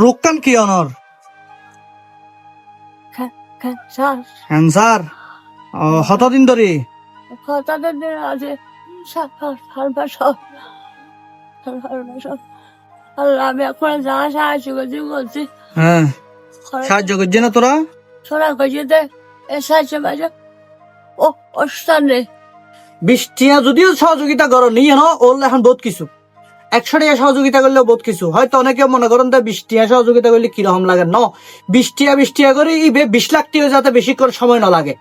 রোগটান কি অনর? ক্যান্সার। কতদিন ধরে? আমি এখন যা সাহায্য করছি বলছি। হ্যাঁ, সাহায্য করছে না তোরা? সোনা করছি এ সাহায্য বাজে ও অস্থান নেই। বৃষ্টিয়া যদিও সহযোগিতা করো নি ওর এখন বহুত কিছু 100 টাকা সহযোগিতা করলে বহুত কিছু হয়তো অনেকে মনে করেন 20 টাকা সহযোগিতা করলে কিরকম লাগে ন 20 টাকা করে 20 লাখ টাকা যাতে বেশি করে সময় না লাগে।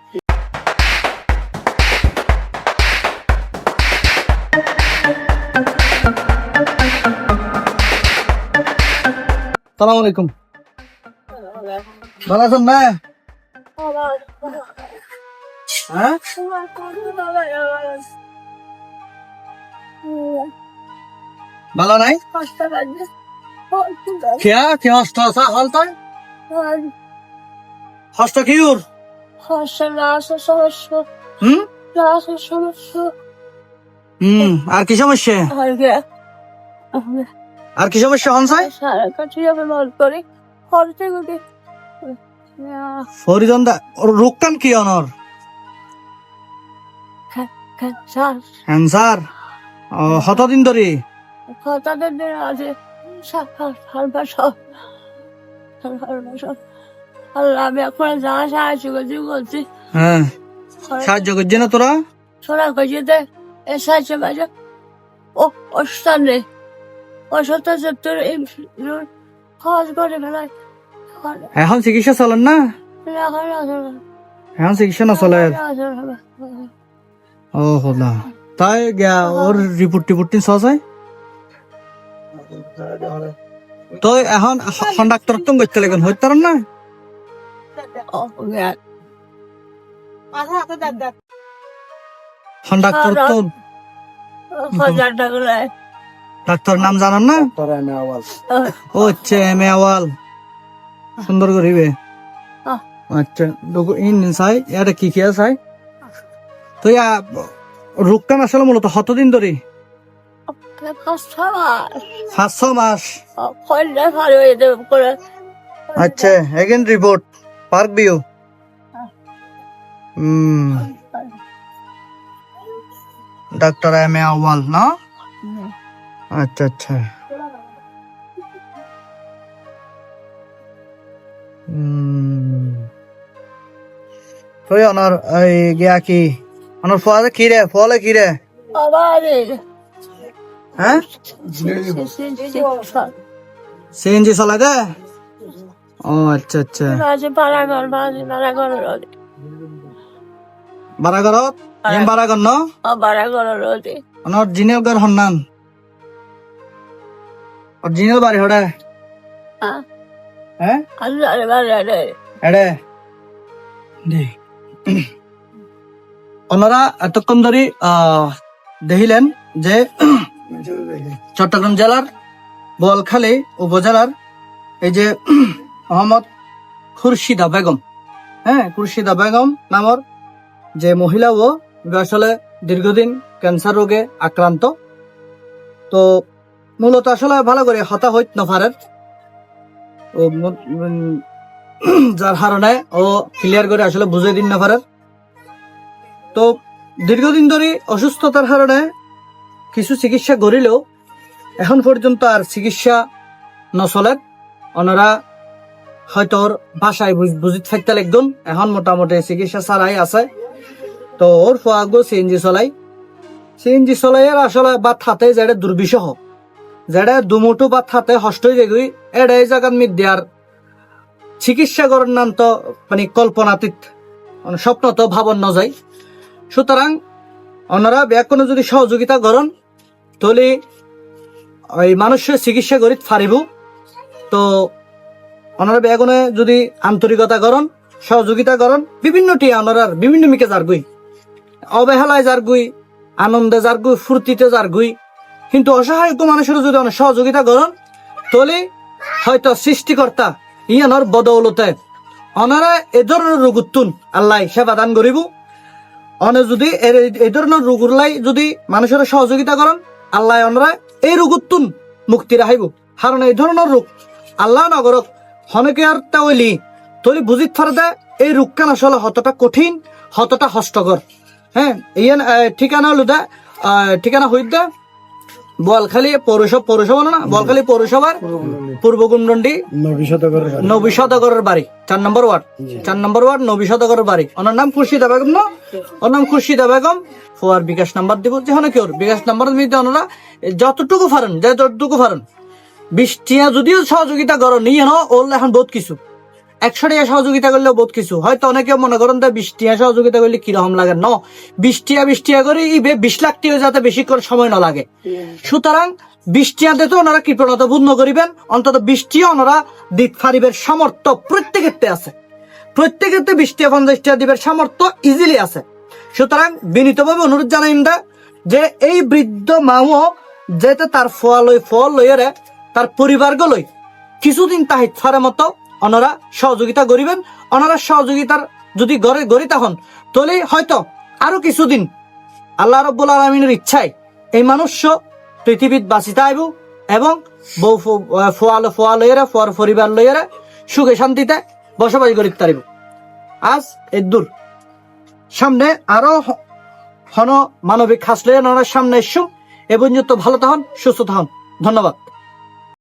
সালাম আলাইকুম, ভালো আছেন না? হ্যাঁ, ভালো নাই? খেয়া কি হস্ত আছে হলতায় হস্ত কি ওর? আর কি সমস্যা? আর কি সমস্যা হনসাই? ফরিদন্দা রোগটান কি অনর? ক্যান্সার। কতদিন ধরে? আমি এখন যা সাহায্য করছি বলছি। হ্যাঁ, সাহায্য করছে না তোরা? সোনা করছি এ সাহায্য বাজে ও অস্থান নেই। অসুস্থ খরচ করে ফেলায় এখন চিকিৎসা চলেন না? এখন চিকিৎসা না চলে? ও হলা তাই গিয়া ওর রিপোর্ট সহজায় তো এখন ডাক্তার তো করতে লাগেন হইতে পারেন না? ডাক্তার তো ডাক্তার নাম জানান না? ও আচ্ছা, এম এ আওয়াল সুন্দর করিবে। আচ্ছা ইন চাই এটা কি খেয়ে চাই তো রোগটা আসলে মূলত কতদিন ধরে? 5-6 মাস। আচ্ছা, এগেন রিপোর্ট পার্ক ভিউ। ডাক্তার এম এ আওয়াল না? আচ্ছা আচ্ছা। তো অনার এই গিয়া কি অনার ফলে কি রে? হ্যাঁ, সিএনজি চলাই দে। ও আচ্ছা আচ্ছা। বারাগরত বারাগর ন? অরিজিনাল ঘর হন্নান অরিজিনাল বাড়ি হড়ে? হ্যাঁ, এড়ে ওনারা এতক্ষণ ধরে দেখিলেন যে চট্টগ্রাম জেলার বোয়ালখালী উপজেলার এই যে মোহাম্মদ খুরশিদা বেগম, হ্যাঁ খুরশিদা বেগম নামর যে মহিলা ও আসলে দীর্ঘদিন ক্যান্সার রোগে আক্রান্ত। তো মূলত আসলে ভালো করে হতা হইত নফারের যার কারণে ও ক্লিয়ার করে আসলে বুঝে দিন নফারের। তো দীর্ঘদিন ধরে অসুস্থতার কারণে কিছু চিকিৎসা করিলেও এখন পর্যন্ত আর চিকিৎসা নচলে। ওনারা হয়তো ওর ভাষায় বুঝিত থাকতে লাগবেন এখন মোটামুটি চিকিৎসা ছাড়াই আছে। তো ওর ফোয়াগো সিএনজি চলাইয়ের আসলে বাদ হাতে যেটা দুর্বিষহ যেটা দুমুঠো বাদ হাতে হষ্ট হয়ে যাই এটা এই জায়গার মধ্যে আর চিকিৎসা করার নাম তো মানে কল্পনাতীত স্বপ্ন তো ভাবন ন যায়। সুতরাং ওনারা কোনো যদি সহযোগিতা করেন তাহলে ওই মানুষের চিকিৎসা করি পারিব। তো ওনারা বেগুনে যদি আন্তরিকতা করেন সহযোগিতা করেন বিভিন্ন টিয়া ওনারা বিভিন্ন মিকে যার গুই অবহেলায় যার গুই আনন্দে যার গুই ফুর্তিতে যার গুই কিন্তু অসহায় মানুষের যদি অনেক সহযোগিতা করেন তাহলে হয়তো সৃষ্টিকর্তা ইয়ানোর বদৌলতে ওনারা এ ধরনের রোগ উত্তুন আল্লাহ সেবা দান করিব। অনে যদি এই ধরনের রোগের লাই যদি মানুষের সহযোগিতা করেন আল্লাহ ওনারা এই রোগ উত্তুন মুক্তি রাখিব। কারণ এই ধরনের রোগ আল্লাহ নগরত হনকে আর তাওলি তলি বুঝিত পারে দে এই রুক্কান আসলে হতটা কঠিন হতটা হস্তকর। হ্যাঁ ইয়ান ঠিকানা হলো দে ঠিকানা হইত দে বোয়ালখালী পৌরসভা না বোয়ালখালী পৌরসভার পূর্ব গুমডন্ডি নবী সদাগরের বাড়ি 4 নম্বর ওয়ার্ড নবী সদাগরের বাড়ি। ওনার নাম খুরশিদা বেগম না, ওর নাম খুরশিদা বেগম। ফোয়ার বিকাশ নাম্বার দিব যেখানে কেউ বিকাশ নাম্বার দিতে ওনারা যতটুকু পারেন 20 টিয়া যদিও সহযোগিতা করো নিয়ে ন ওর এখন বহুত কিছু 100 টিয়া সহযোগিতা করলেও বহুত কিছু। হয়তো অনেকে মনে করেন 20 টিয়া সহযোগিতা করলে কিরকম লাগে, ন 20 টিয়া করে 20 লাখ টিয়া যাতে বেশি করে সময় না লাগে। সুতরাং 20 টিয়াতে তো ওনারা কৃপণতা পূর্ণ করিবেন, অন্তত 20 টিয়া ওনারা দিত ফারিবের সামর্থ্য প্রত্যেকের আছে, প্রত্যেকের 20 টিয়া 50 টিয়া দিবের সামর্থ্য ইজিলি আছে। সুতরাং বিনীতভাবে অনুরোধ জানাইম দা যে এই বৃদ্ধ মাও যেতে তার ফল লইয়ারে তার পরিবারকে লই কিছুদিন তাহিত ফারের মতো ওনারা সহযোগিতা করিবেন। ওনারা সহযোগিতার যদি গড়ি তখন তাহলে হয়তো আরো কিছুদিন আল্লাহ রাব্বুল আলামিনের ইচ্ছায় এই মানুষ পৃথিবীত বাঁচিতে আইব এবং বউ ফোয়া লইয়ারে ফোয়ার পরিবার লইয়ারে সুখে শান্তিতে বসবাস করিতে পারিব। আজ এদূর সামনে আরো মানবিক খাস লইয়া ওনার সামনে এসুম। এ পর্যন্ত ভালো থাকুন, সুস্থ থাকুন। ধন্যবাদ।